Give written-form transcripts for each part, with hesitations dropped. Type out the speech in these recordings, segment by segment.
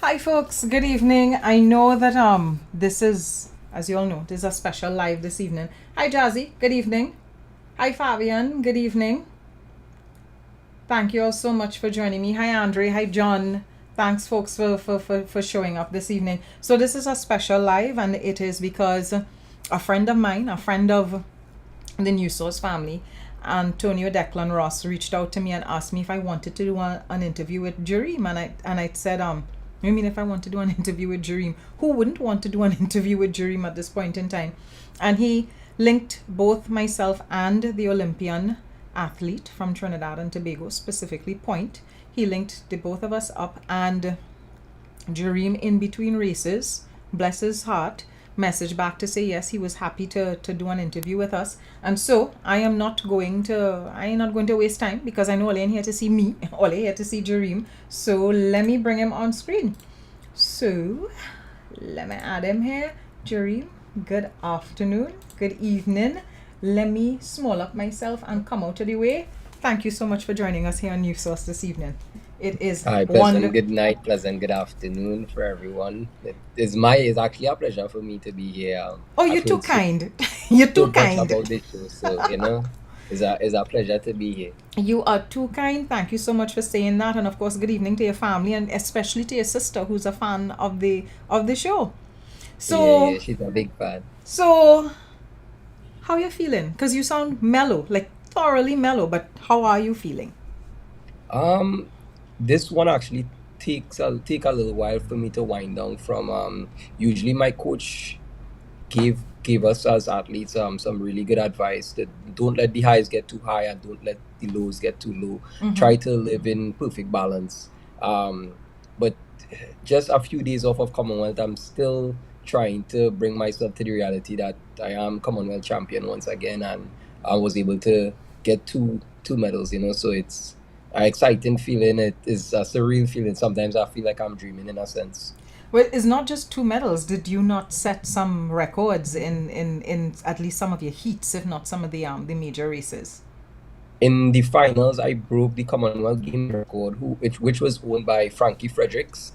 Hi folks, good evening. I know that this is, as you all know, this is a special live this evening. Hi Jazzy, good evening. Hi Fabian, good evening. Thank you all so much for joining me. Hi Andre, hi John. Thanks folks for showing up this evening. So this is a special live, and it is because a friend of mine, a friend of the Newsauce family, Antonio Declan Ross, reached out to me and asked me if I wanted to do an interview with Jereem, and I said I mean, if I want to do an interview with Jereem, who wouldn't want to do an interview with Jereem at this point in time? And he linked both myself and the Olympian athlete from Trinidad and Tobago, specifically Point. He linked the both of us up, and Jereem, in between races, bless his heart, messaged back to say yes, he was happy to do an interview with us. And so I am not going to waste time, because I know Ole ain't here to see me. Ole here to see Jereem. So let me bring him on screen. So let me add him here. Jereem, good afternoon, good evening. Let me small up myself and come out of the way. Thank you so much for joining us here on Newsauce this evening. It is Hi, pleasant good night, pleasant good afternoon for everyone. It's actually a pleasure for me to be here. Oh, I've you're too heard kind. You're so too much kind. about this show, so it's a pleasure to be here. You are too kind. Thank you so much for saying that, and of course, good evening to your family, and especially to your sister, who's a fan of the show. Yeah, So, she's a big fan. so how you feeling? Because you sound mellow, like thoroughly mellow. But how are you feeling? Um, this one actually take a little while for me to wind down from. Usually my coach gave us as athletes some really good advice that don't let the highs get too high and don't let the lows get too low. Try to live in perfect balance. But just a few days off of Commonwealth, I'm still trying to bring myself to the reality that I am Commonwealth champion once again, and I was able to get two medals. So it's an exciting feeling. It is a surreal feeling. Sometimes I feel like I'm dreaming in a sense. Well, it's not just two medals. Did you not set some records in at least some of your heats, if not some of the major races? In the finals, I broke the Commonwealth Games record, which was owned by Frankie Fredericks.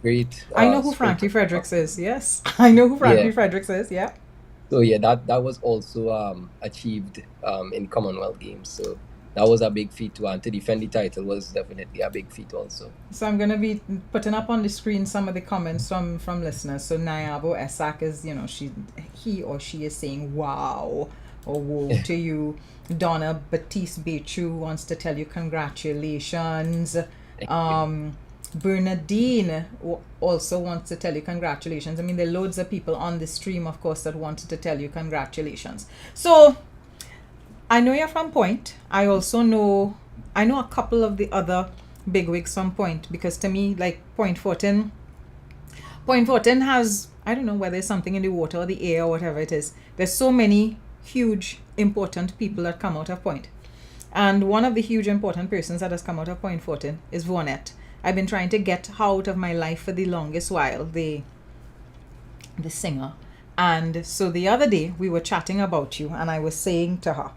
Great I know who Frankie sprinter. Fredericks is. Yes, I know who Yeah. Frankie Fredericks is. Yeah. So yeah, that was also achieved in Commonwealth Games. So that was a big feat too, and to defend the title was definitely a big feat also. So I'm gonna be putting up on the screen some of the comments from listeners. So Nayabo Esak is, he or she is saying wow or woe to you. Donna Batiste Bechu wants to tell you congratulations. Bernadine also wants to tell you congratulations. I mean, there are loads of people on the stream, of course, that wanted to tell you congratulations. So I know you're from Point. I also know a couple of the other bigwigs from Point, because to me, like Fortin has, I don't know whether it's something in the water or the air or whatever it is. There's so many huge important people that come out of Point. And one of the huge important persons that has come out of Point Fortin is Vonette. I've been trying to get her out of my life for the longest while, the singer. And so the other day we were chatting about you, and I was saying to her,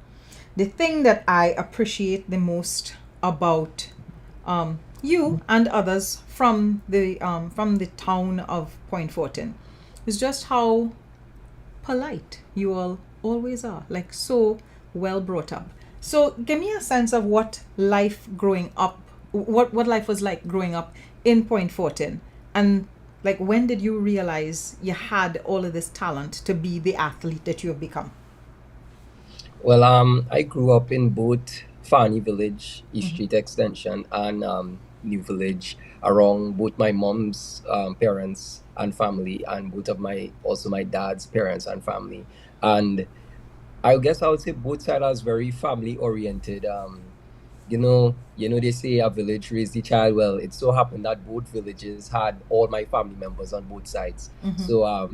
the thing that I appreciate the most about you and others from the town of Point Fortin is just how polite you all always are, like so well brought up. So give me a sense of what life growing up, what life was like growing up in Point Fortin, and like when did you realize you had all of this talent to be the athlete that you have become? Well, I grew up in both Farney Village, East Street Extension, and New Village, around both my mom's parents and family, and both of my dad's parents and family. And I guess I would say both sides are very family oriented. They say a village raised the child. Well, it so happened that both villages had all my family members on both sides. So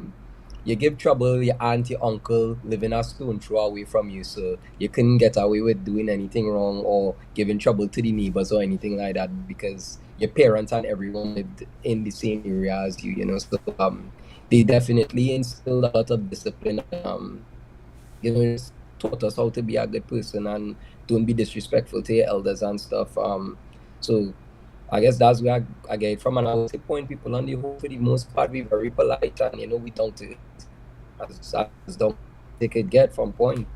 you give trouble, your aunt, your uncle living a stone throw away from you, so you couldn't get away with doing anything wrong or giving trouble to the neighbors or anything like that, because your parents and everyone lived in the same area as you. So they definitely instilled a lot of discipline. Just taught us how to be a good person and don't be disrespectful to your elders and stuff. So I guess that's where I get it from. And I would say point people on the whole, for the most part, be very polite and, we don't take it as don't they could get from point.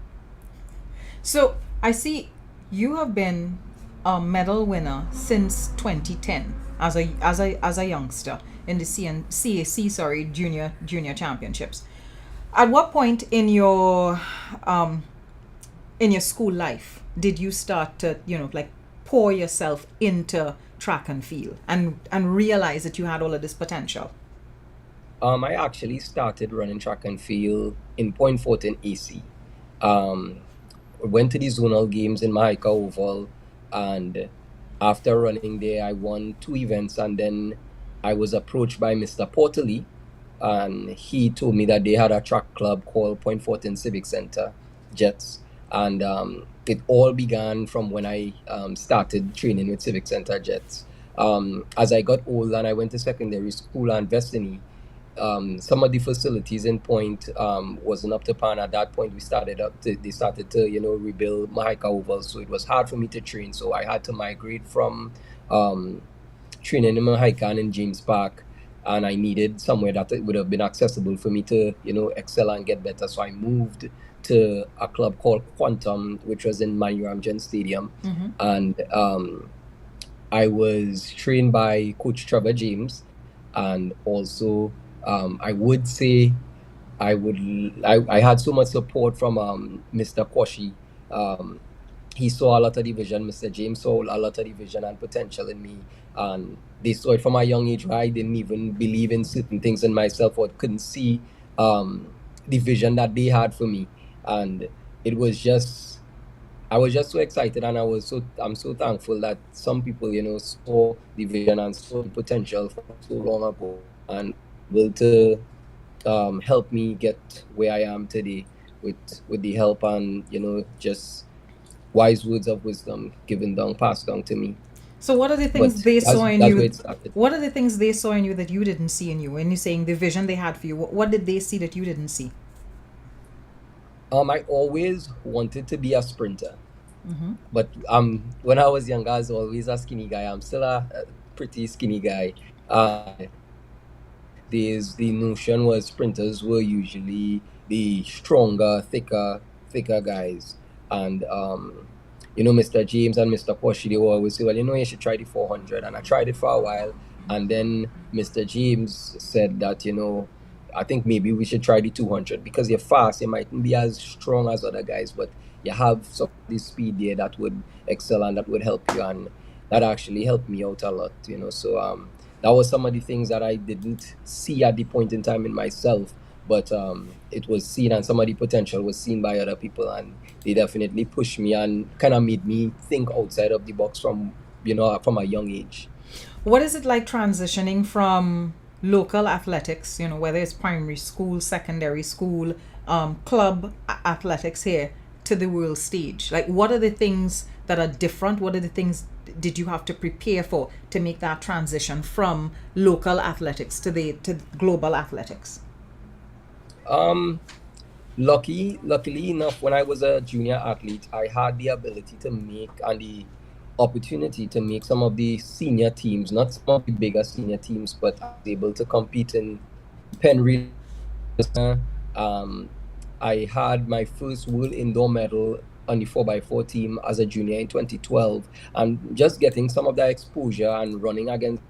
So I see you have been a medal winner since 2010 as a youngster in the CAC, sorry, junior championships. At what point um, in your school life did you start to like pour yourself into track and field and realize that you had all of this potential? I actually started running track and field in Point Fortin AC. Um, went to the zonal games in Mahika Oval, and after running there, I won 2 events, and then I was approached by Mr. Portley, and he told me that they had a track club called Point Fortin Civic Center Jets, and it all began from when I started training with Civic Center Jets. As I got old and I went to secondary school and Destiny, some of the facilities in Point wasn't up to par. And at that point, they started to rebuild Mahika Oval, so it was hard for me to train. So I had to migrate from training in Mahika and in James Park, and I needed somewhere that it would have been accessible for me to excel and get better. So I moved to a club called Quantum, which was in Manu Ramjan Stadium, and I was trained by Coach Trevor James, and also I would say I had so much support from Mr. Kwashi. He saw a lot of the vision. Mr. James saw a lot of the vision and potential in me, and they saw it from a young age where I didn't even believe in certain things in myself or couldn't see the vision that they had for me. And it was just I was just so excited, and I'm so thankful that some people saw the vision and saw the potential from so long ago and will to help me get where I am today with the help and just wise words of wisdom passed down to me. So what are the things But they saw in that's where you? it started. What are the things they saw in you that you didn't see in you? When you're saying the vision they had for you, what did they see that you didn't see? I always wanted to be a sprinter, but when I was younger, I was always a skinny guy. I'm still a pretty skinny guy. The notion was sprinters were usually the stronger, thicker guys. And Mr. James and Mr. Poshi, they will always say, well, you should try the 400. And I tried it for a while. And then Mr. James said that, I think maybe we should try the 200 because you're fast. You mightn't be as strong as other guys, but you have some of the speed there that would excel and that would help you. And that actually helped me out a lot, So that was some of the things that I didn't see at the point in time in myself, but it was seen, and some of the potential was seen by other people, and they definitely pushed me and kind of made me think outside of the box from a young age. What is it like transitioning from local athletics, whether it's primary school, secondary school, club athletics here, to the world stage? Like, what are the things that are different? What are the things did you have to prepare for to make that transition from local athletics to global athletics? Luckily enough, when I was a junior athlete, I had the ability to make and the opportunity to make some of the senior teams, not some of the bigger senior teams, but I was able to compete in Penrith. I had my first world indoor medal on the 4x4 team as a junior in 2012, and just getting some of that exposure and running against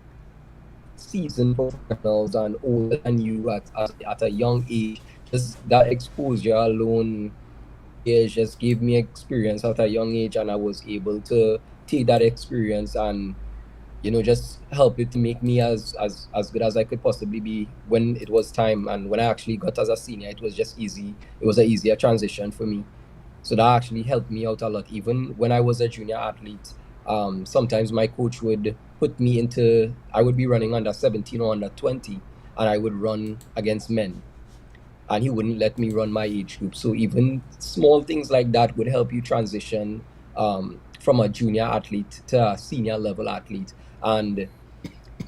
seasoned professionals and older than you at a young age, just that exposure alone just gave me experience at a young age, and I was able to take that experience and just help it to make me as good as I could possibly be when it was time. And when I actually got as a senior, it was just easy. It was an easier transition for me. So that actually helped me out a lot. Even when I was a junior athlete, sometimes my coach would put me I would be running under 17 or under 20, and I would run against men. And he wouldn't let me run my age group. So even small things like that would help you transition from a junior athlete to a senior level athlete. And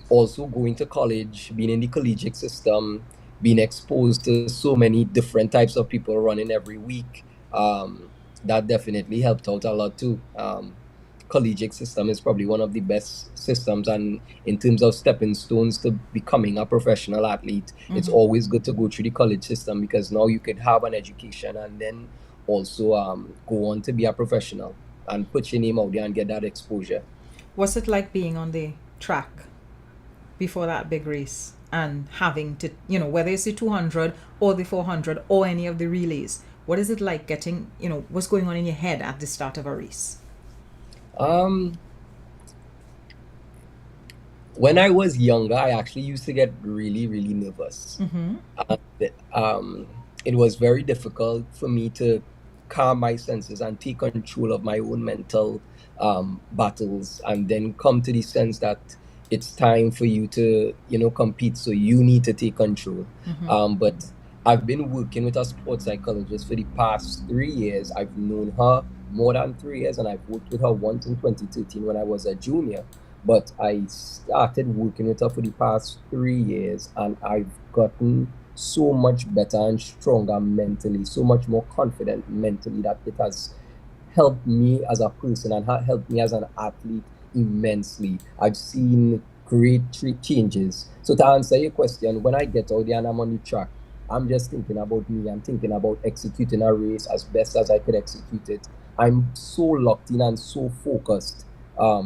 also going to college, being in the collegiate system, being exposed to so many different types of people running every week, that definitely helped out a lot too. collegiate system is probably one of the best systems, and in terms of stepping stones to becoming a professional athlete, it's always good to go through the college system, because now you could have an education and then also go on to be a professional and put your name out there and get that exposure. What's it like being on the track before that big race and having to, whether it's the 200 or the 400 or any of the relays? What is it like getting, what's going on in your head at the start of a race? When I was younger, I actually used to get really, really nervous. And, it was very difficult for me to calm my senses and take control of my own mental battles, and then come to the sense that it's time for you to, compete. So you need to take control. But I've been working with a sports psychologist for the past 3 years. I've known her more than 3 years, and I've worked with her once in 2013 when I was a junior. But I started working with her for the past 3 years, and I've gotten so much better and stronger mentally, so much more confident mentally, that it has helped me as a person and helped me as an athlete immensely. I've seen great changes. So to answer your question, when I get out there and I'm on the track, I'm just thinking about me. I'm thinking about executing a race as best as I could execute it. I'm so locked in and so focused. I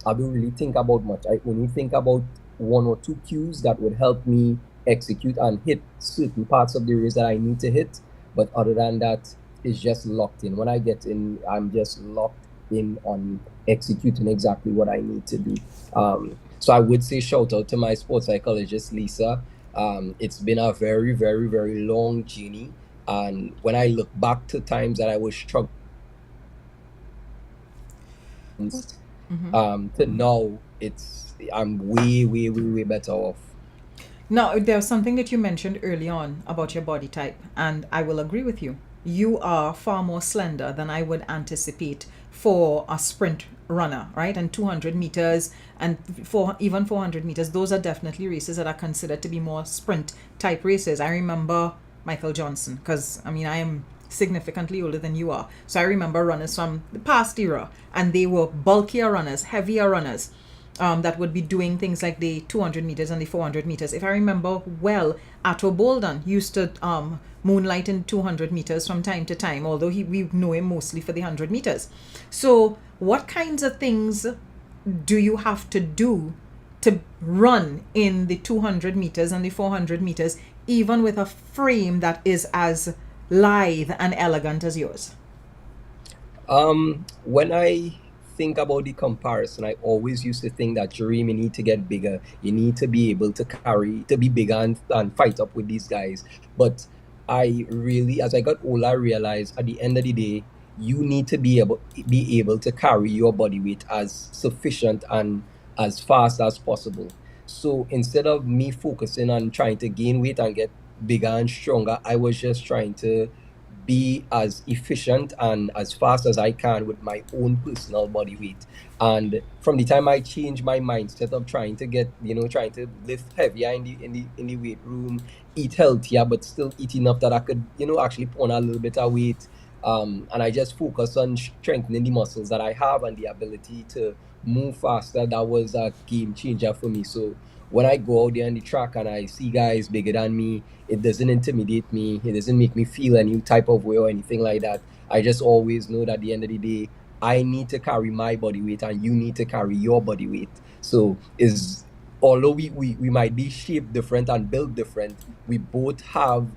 don't really think about much. I only think about 1 or 2 cues that would help me execute and hit certain parts of the race that I need to hit. But other than that, it's just locked in. When I get in, I'm just locked in on executing exactly what I need to do. So I would say shout out to my sports psychologist, Lisa. It's been a very, very, very long journey. And when I look back to times that I was struggling, to now, I'm way, way, way, way better off. Now, there's something that you mentioned early on about your body type, and I will agree with you. You are far more slender than I would anticipate for a sprint runner, right? And 200 meters and even 400 meters, those are definitely races that are considered to be more sprint type races. I remember Michael Johnson, because I am significantly older than you are. So I remember runners from the past era, and they were bulkier runners, heavier runners, that would be doing things like the 200 meters and the 400 meters. If I remember well, Atto Bolden used to moonlight in 200 meters from time to time, although we know him mostly for the 100 meters. So what kinds of things do you have to do to run in the 200 meters and the 400 meters, even with a frame that is as lithe and elegant as yours? When I think about the comparison, I always used to think that, Jereem, you need to get bigger. You need to be able to be bigger and fight up with these guys. But I really, as I got older, I realized at the end of the day, you need to be able to carry your body weight as sufficient and as fast as possible. So instead of me focusing on trying to gain weight and get bigger and stronger, I was just trying to be as efficient and as fast as I can with my own personal body weight. And from the time I changed my mindset of trying to get, trying to lift heavier in the weight room, eat healthier, but still eat enough that I could, actually put on a little bit of weight. And I just focus on strengthening the muscles that I have and the ability to move faster. That was a game changer for me. So when I go out there on the track and I see guys bigger than me, it doesn't intimidate me. It doesn't make me feel any type of way or anything like that. I just always know that at the end of the day, I need to carry my body weight and you need to carry your body weight. So although we might be shaped different and built different, we both have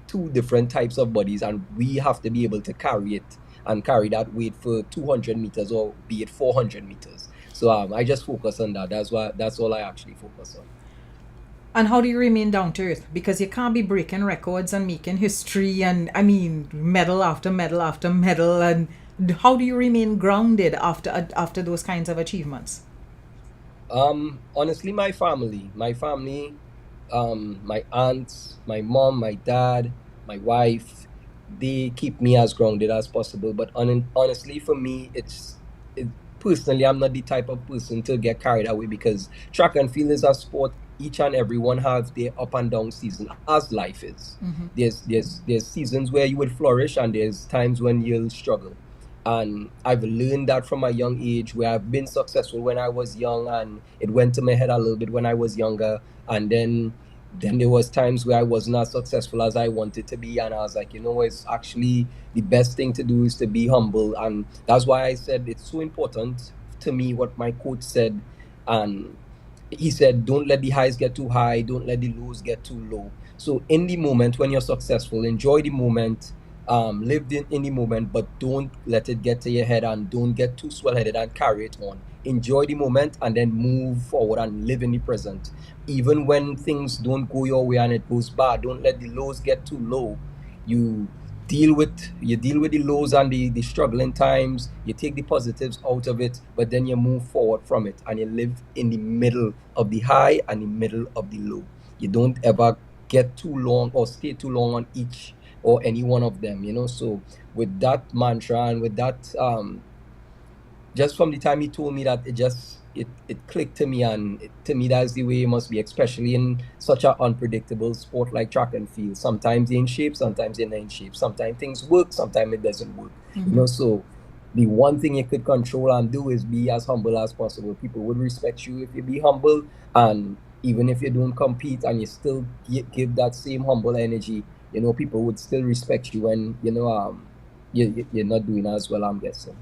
2 different types of bodies, and we have to be able to carry it and carry that weight for 200 meters or be it 400 meters. So I just focus on that. That's all I actually focus on. And how do you remain down to earth? Because you can't be breaking records and making history and, medal after medal after medal. And how do you remain grounded after those kinds of achievements? Honestly, my family, my aunts, my mom, my dad, my wife, they keep me as grounded as possible. But honestly, for me, personally, I'm not the type of person to get carried away, because track and field is a sport. Each and everyone has their up and down season, as life is. There's seasons where you would flourish and there's times when you'll struggle. And I've learned that from a young age, where I've been successful when I was young, and it went to my head a little bit when I was younger. And then there was times where I was not successful as I wanted to be, and I was like, it's actually the best thing to do is to be humble. And that's why I said it's so important to me what my coach said. And he said, don't let the highs get too high, don't let the lows get too low. So in the moment when you're successful, enjoy the moment, live in the moment, but don't let it get to your head, and don't get too swell-headed and carry it on. Enjoy the moment and then move forward and live in the present. Even when things don't go your way and it goes bad, don't let the lows get too low. You deal with the lows and the struggling times. You take the positives out of it, but then you move forward from it, and you live in the middle of the high and the middle of the low. You don't ever get too long or stay too long on each or any one of them. So with that mantra and with that, just from the time he told me that, it clicked to me, and to me that's the way it must be, especially in such an unpredictable sport like track and field. Sometimes you're in shape, sometimes you're not in shape, sometimes things work, sometimes it doesn't work. So the one thing you could control and do is be as humble as possible. People would respect you if you be humble, and even if you don't compete and you still give that same humble energy, people would still respect you when you're not doing as well, I'm guessing.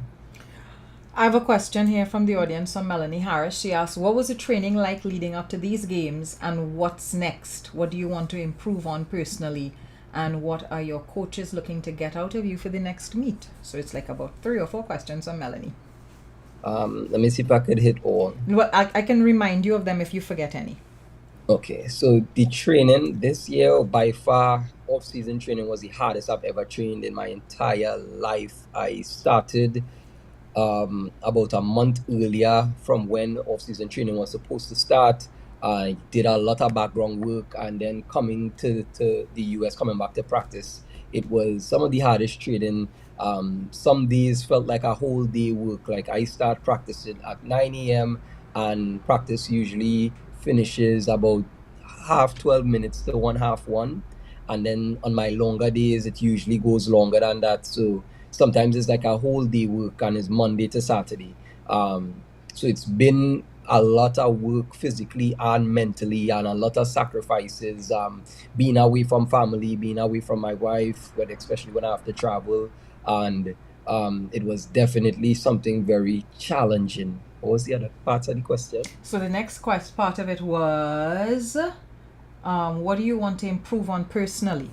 I have a question here from the audience from Melanie Harris. She asks, what was the training like leading up to these games, and what's next? What do you want to improve on personally, and what are your coaches looking to get out of you for the next meet? So it's like about 3 or 4 questions from Melanie. Let me see if I could hit all. Well, I can remind you of them if you forget any. Okay, so the training this year, by far, off-season training was the hardest I've ever trained in my entire life. I started about a month earlier from when off-season training was supposed to start. I did a lot of background work, and then coming to the US, coming back to practice, it was some of the hardest training. Some days felt like a whole day work. Like, I start practicing at 9 a.m. and practice usually finishes about 12 minutes to 1:30. And then on my longer days, it usually goes longer than that. So sometimes it's like a whole day work, and it's Monday to Saturday. So it's been a lot of work physically and mentally, and a lot of sacrifices. Being away from family, being away from my wife, but especially when I have to travel. And it was definitely something very challenging. What was the other part of the question? So the next part of it was, what do you want to improve on personally?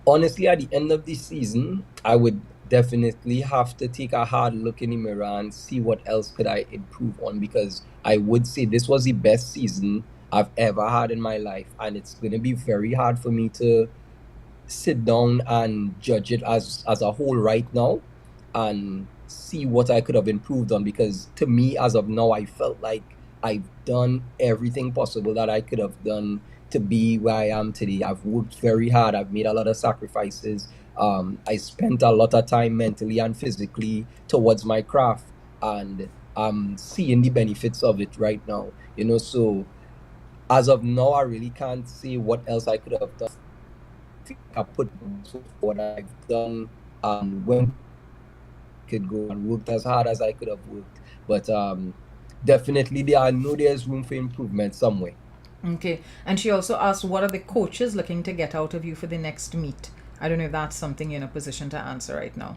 Honestly, at the end of the season, I would definitely have to take a hard look in the mirror and see what else could I improve on, because I would say this was the best season I've ever had in my life, and it's going to be very hard for me to sit down and judge it as a whole right now and see what I could have improved on, because to me, as of now, I felt like I've done everything possible that I could have done to be where I am today. I've worked very hard. I've made a lot of sacrifices. I spent a lot of time mentally and physically towards my craft, and I'm seeing the benefits of it right now. So as of now, I really can't say what else I could have done. I put what I've done, when I could go and worked as hard as I could have worked. But definitely, I know there's room for improvement somewhere. Okay. And she also asked, what are the coaches looking to get out of you for the next meet? I don't know if that's something you're in a position to answer right now.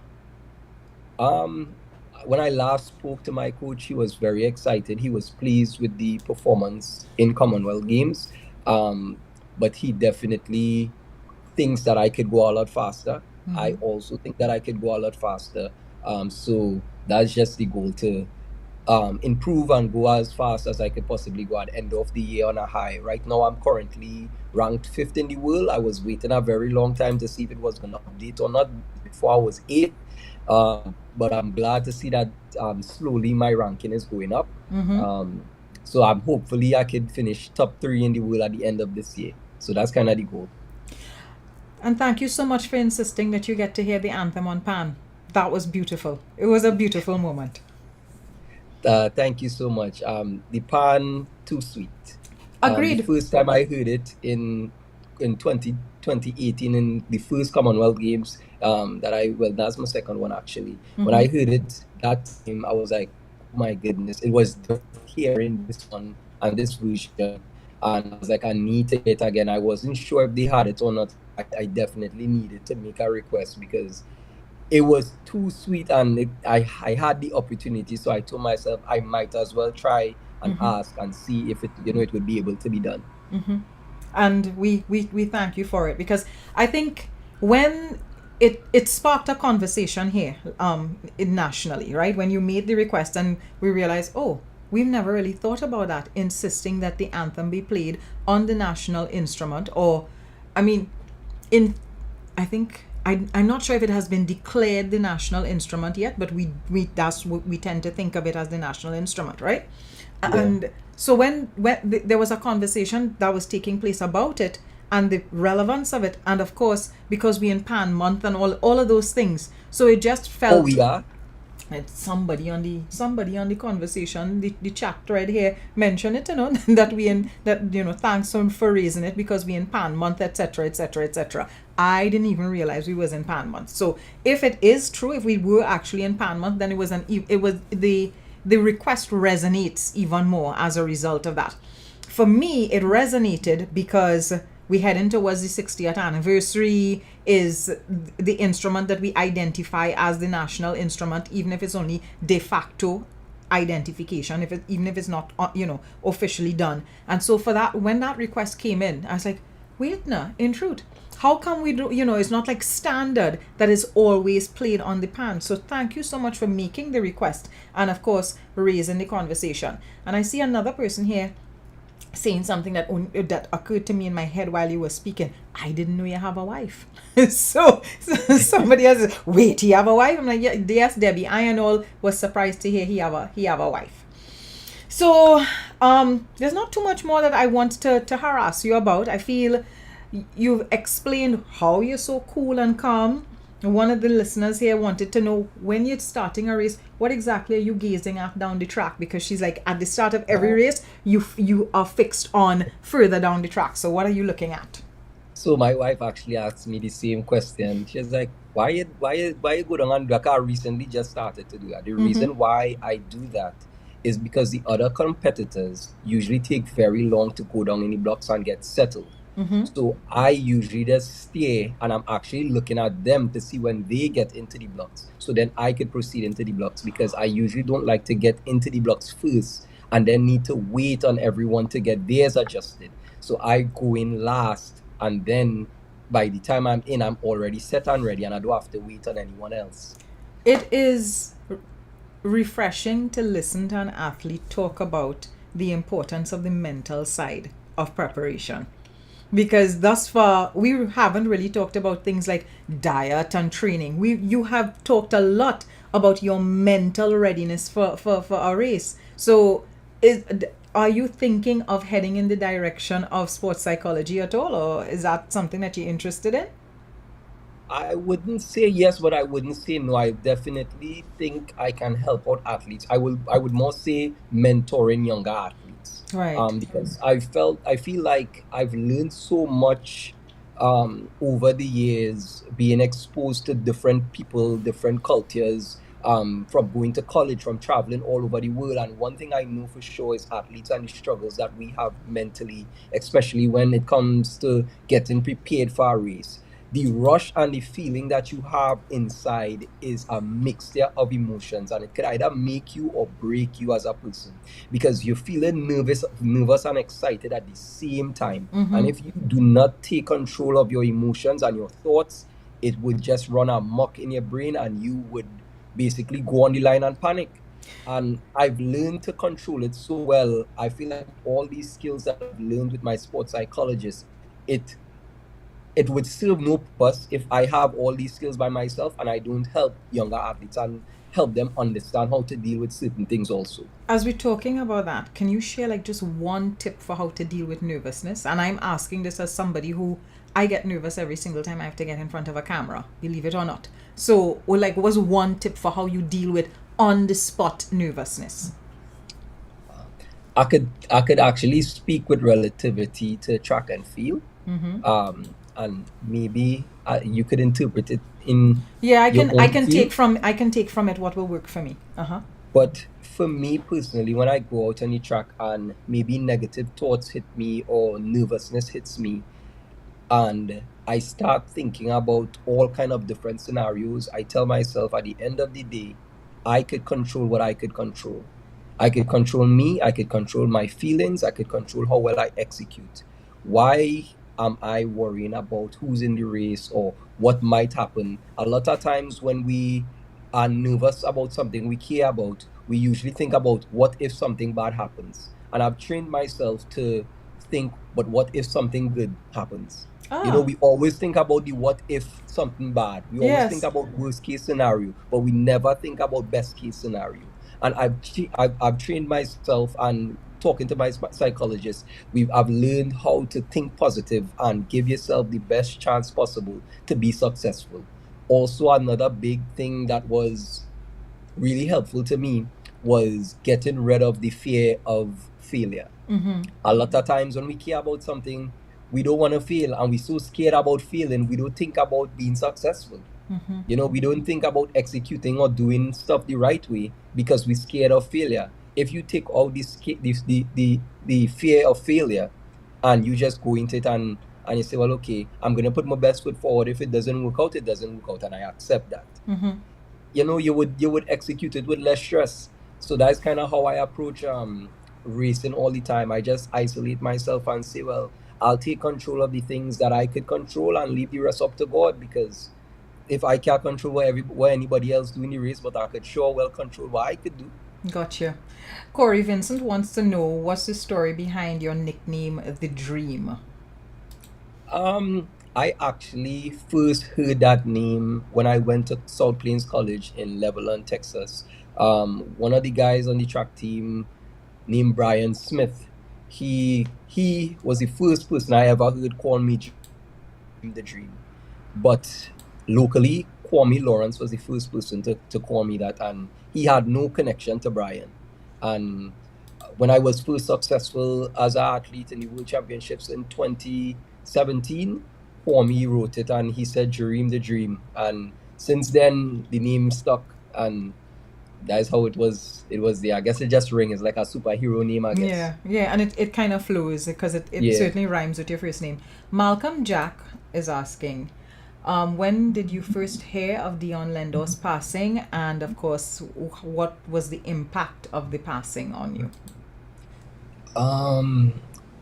When I last spoke to my coach, he was very excited. He was pleased with the performance in Commonwealth Games. But he definitely thinks that I could go a lot faster. I also think that I could go a lot faster. So that's just the goal, to improve and go as fast as I could possibly go at the end of the year on a high. Right now, I'm currently ranked 5th in the world. I was waiting a very long time to see if it was going to update or not. Before I was 8th. But I'm glad to see that slowly my ranking is going up. So hopefully I could finish top 3 in the world at the end of this year. So that's kind of the goal. And thank you so much for insisting that you get to hear the anthem on Pan. That was beautiful. It was a beautiful moment. Thank you so much. The Pan, too sweet. Agreed. The first time I heard it in 2018 in the first Commonwealth Games, that's my second one actually. When I heard it that time, I was like, oh my goodness, it was hearing this one and this version. And I was like, I need to hear it again. I wasn't sure if they had it or not. I definitely needed to make a request because it was too sweet, and I had the opportunity, so I told myself I might as well try and ask and see if it would be able to be done. And we thank you for it, because I think when it sparked a conversation here nationally, right? When you made the request and we realized, oh, we've never really thought about that, insisting that the anthem be played on the national instrument, or I mean, I think I'm not sure if it has been declared the national instrument yet, but we that's what we tend to think of it as the national instrument, right? Yeah. And so when there was a conversation that was taking place about it and the relevance of it, and of course because we in Pan Month and all of those things, so it just felt. Oh, we are. Somebody on the conversation, the chat thread here mentioned it, that thanks for raising it because we in Pan Month, etc., etc., etc. I didn't even realize we was in Pan Month. So if it is true, if we were actually in Pan Month, then it was the request resonates even more as a result of that. For me, it resonated because we heading towards the 60th anniversary, is the instrument that we identify as the national instrument, even if it's only de facto identification, even if it's not officially done. And so for that, when that request came in, I was like, wait, no, in truth, how come we do, it's not like standard that is always played on the pan. So thank you so much for making the request and of course raising the conversation. And I see another person here saying something that occurred to me in my head while you were speaking. I didn't know you have a wife. so somebody else says, wait, he have a wife? I'm like, yeah, yes, Debbie. I and all was surprised to hear he have a wife. So there's not too much more that I want to harass you about. I feel you've explained how you're so cool and calm. One of the listeners here wanted to know, when you're starting a race, what exactly are you gazing at down the track? Because she's like, at the start of every race, you are fixed on further down the track. So what are you looking at? So my wife actually asked me the same question. She's like, why you go down and do that? I recently just started to do that. The reason why I do that is because the other competitors usually take very long to go down in the blocks and get settled. So I usually just stay and I'm actually looking at them to see when they get into the blocks. So then I could proceed into the blocks, because I usually don't like to get into the blocks first and then need to wait on everyone to get theirs adjusted. So I go in last, and then by the time I'm in, I'm already set and ready and I don't have to wait on anyone else. It is refreshing to listen to an athlete talk about the importance of the mental side of preparation. Because thus far, we haven't really talked about things like diet and training. You have talked a lot about your mental readiness for a race. So are you thinking of heading in the direction of sports psychology at all? Or is that something that you're interested in? I wouldn't say yes, but I wouldn't say no. I definitely think I can help out athletes. I would more say mentoring younger athletes. Right. Because I feel like I've learned so much over the years, being exposed to different people, different cultures, from going to college, from traveling all over the world. And one thing I know for sure is athletes and the struggles that we have mentally, especially when it comes to getting prepared for a race. The rush and the feeling that you have inside is a mixture of emotions, and it could either make you or break you as a person, because you're feeling nervous and excited at the same time. And if you do not take control of your emotions and your thoughts, it would just run amok in your brain and you would basically go on the line and panic. And I've learned to control it so well. I feel like all these skills that I've learned with my sports psychologist, it would serve no purpose if I have all these skills by myself and I don't help younger athletes and help them understand how to deal with certain things also. As we're talking about that, can you share like just one tip for how to deal with nervousness? And I'm asking this as somebody who, I get nervous every single time I have to get in front of a camera, believe it or not. So what's one tip for how you deal with on the spot nervousness? I could actually speak with relativity to track and field. Mm-hmm. And maybe you could interpret it in Yeah, your I own can take field. from it what will work for me. Uh-huh. But for me personally, when I go out on the track and maybe negative thoughts hit me or nervousness hits me, and I start thinking about all kind of different scenarios, I tell myself at the end of the day, I could control what I could control. I could control me, I could control my feelings, I could control how well I execute. Why am I worrying about who's in the race or what might happen? A lot of times when we are nervous about something we care about, we usually think about what if something bad happens. And I've trained myself to think, but what if something good happens? Ah, We always think about the what if something bad. We always think yes. about worst case scenario, but we never think about best case scenario. And I've trained myself and talking to my psychologist, I've learned how to think positive and give yourself the best chance possible to be successful. Also, another big thing that was really helpful to me was getting rid of the fear of failure. Mm-hmm. A lot of times when we care about something, we don't want to fail, and we're so scared about failing, we don't think about being successful. Mm-hmm. We don't think about executing or doing stuff the right way because we're scared of failure. If you take out the fear of failure and you just go into it and you say, well, okay, I'm gonna put my best foot forward. If it doesn't work out, it doesn't work out, and I accept that. Mm-hmm. You would execute it with less stress. So that's kind of how I approach racing all the time. I just isolate myself and say, well, I'll take control of the things that I could control and leave the rest up to God, because if I can't control what anybody else do in the race, but I could sure well control what I could do. Gotcha. Corey Vincent wants to know what's the story behind your nickname, The Dream. I actually first heard that name when I went to South Plains College in Lebanon, Texas. One of the guys on the track team named Brian Smith, he was the first person I ever heard call me the Dream. But locally, Kwame Lawrence was the first person to call me that, and he had no connection to Brian. And when I was first successful as an athlete in the World Championships in 2017, Kwame wrote it and he said Jereem the Dream. And since then, the name stuck, and that's how it was. It was there. I guess it just rings. It's like a superhero name, I guess. Yeah, yeah, and it kind of flows because it Yeah. certainly rhymes with your first name. Malcolm Jack is asking, when did you first hear of Deon Lendore's passing, and of course, what was the impact of the passing on you? Um,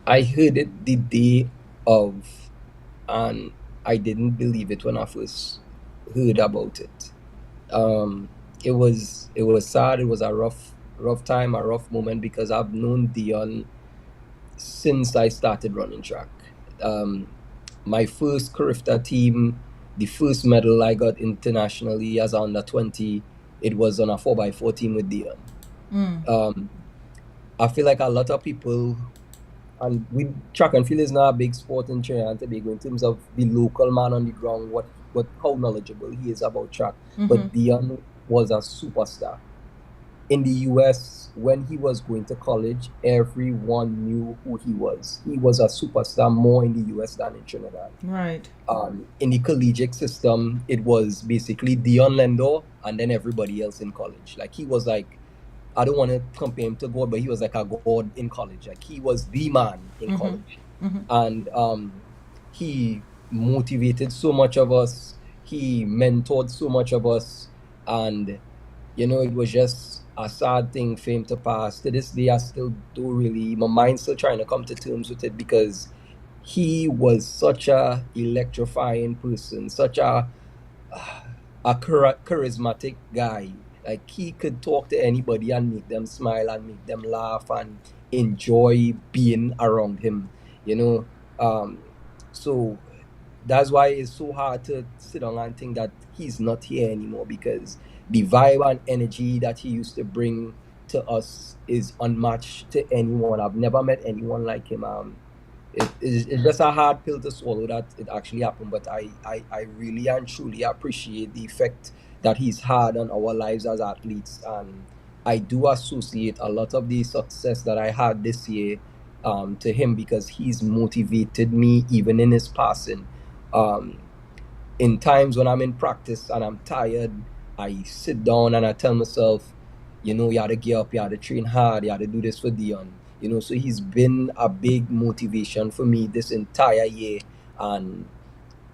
I heard it the day of, and I didn't believe it when I first heard about it. Um, it was sad. It was a rough time, a rough moment, because I've known Dion since I started running track. Um, my first Carifta team, the first medal I got internationally as under 20, it was on a 4x4 team with Dion. Mm. Um, I feel like a lot of people, and track and field is not a big sport in Trinidad and Tobago in terms of the local man on the ground, what how knowledgeable he is about track. Mm-hmm. But Dion was a superstar. In the US, when he was going to college, everyone knew who he was. He was a superstar more in the US than in Trinidad. Right. In the collegiate system, it was basically Deon Lendore and then everybody else in college. Like he was like, I don't want to compare him to God, but he was like a God in college. Like he was the man in Mm-hmm. college. Mm-hmm. And he motivated so much of us. He mentored so much of us. And, it was just a sad thing for him to pass. To this day, I still do really, my mind's still trying to come to terms with it, because he was such a electrifying person, such a charismatic guy. Like he could talk to anybody and make them smile and make them laugh and enjoy being around him. You know, um, so that's why it's so hard to sit down and think that he's not here anymore, because the vibe and energy that he used to bring to us is unmatched to anyone. I've never met anyone like him. It's just a hard pill to swallow that it actually happened, but I really and truly appreciate the effect that he's had on our lives as athletes. And I do associate a lot of the success that I had this year to him, because he's motivated me even in his passing. Um, in times when I'm in practice and I'm tired, I sit down and I tell myself, you had to get up, you had to train hard, you had to do this for Deon. So he's been a big motivation for me this entire year. And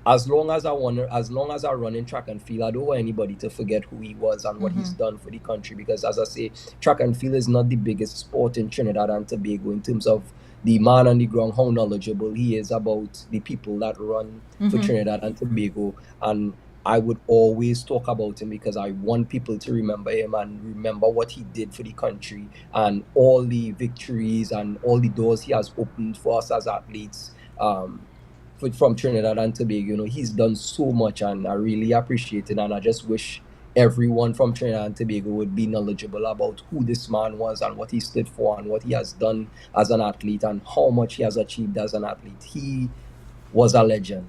as long as I run in track and field, I don't want anybody to forget who he was and what he's done for the country. Because as I say, track and field is not the biggest sport in Trinidad and Tobago in terms of the man on the ground, how knowledgeable he is about the people that run for Trinidad and Tobago. And I would always talk about him because I want people to remember him and remember what he did for the country and all the victories and all the doors he has opened for us as athletes. From Trinidad and Tobago, he's done so much, and I really appreciate it. And I just wish everyone from Trinidad and Tobago would be knowledgeable about who this man was and what he stood for and what he has done as an athlete and how much he has achieved as an athlete. He was a legend.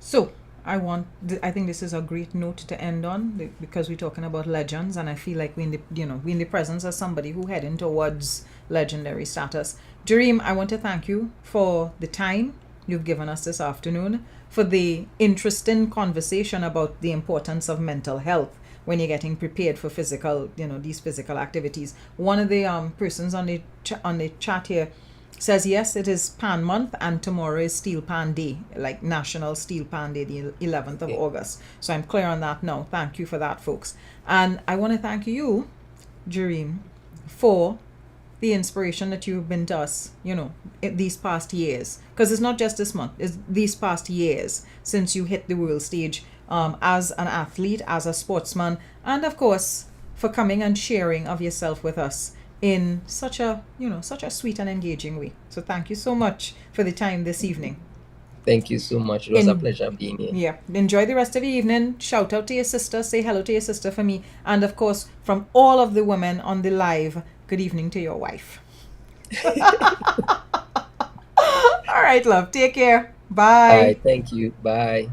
So I think this is a great note to end on, because we're talking about legends, and I feel like we're in the presence of somebody who heading towards legendary status. Jereem, I want to thank you for the time you've given us this afternoon, for the interesting conversation about the importance of mental health when you're getting prepared for physical, these physical activities. One of the persons on the chat here says, yes, it is Pan Month and tomorrow is Steel Pan Day, like National Steel Pan Day, the 11th of August. So I'm clear on that now. Thank you for that, folks. And I want to thank you, Jereem, for the inspiration that you've been to us, these past years. Because it's not just this month, it's these past years since you hit the world stage as an athlete, as a sportsman, and of course, for coming and sharing of yourself with us in such a sweet and engaging way. So thank you so much for the time this evening. Thank you so much. It was a pleasure being here. Yeah. Enjoy the rest of the evening. Shout out to your sister. Say hello to your sister for me. And of course, from all of the women on the live, good evening to your wife. All right, love. Take care. Bye. All right. Thank you. Bye.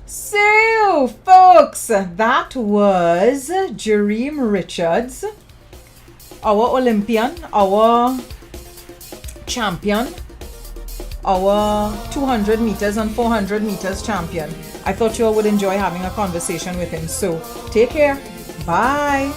So, folks, that was Jereem Richards, our Olympian, our champion, our 200 meters and 400 meters champion. I thought you all would enjoy having a conversation with him. So, take care. Bye.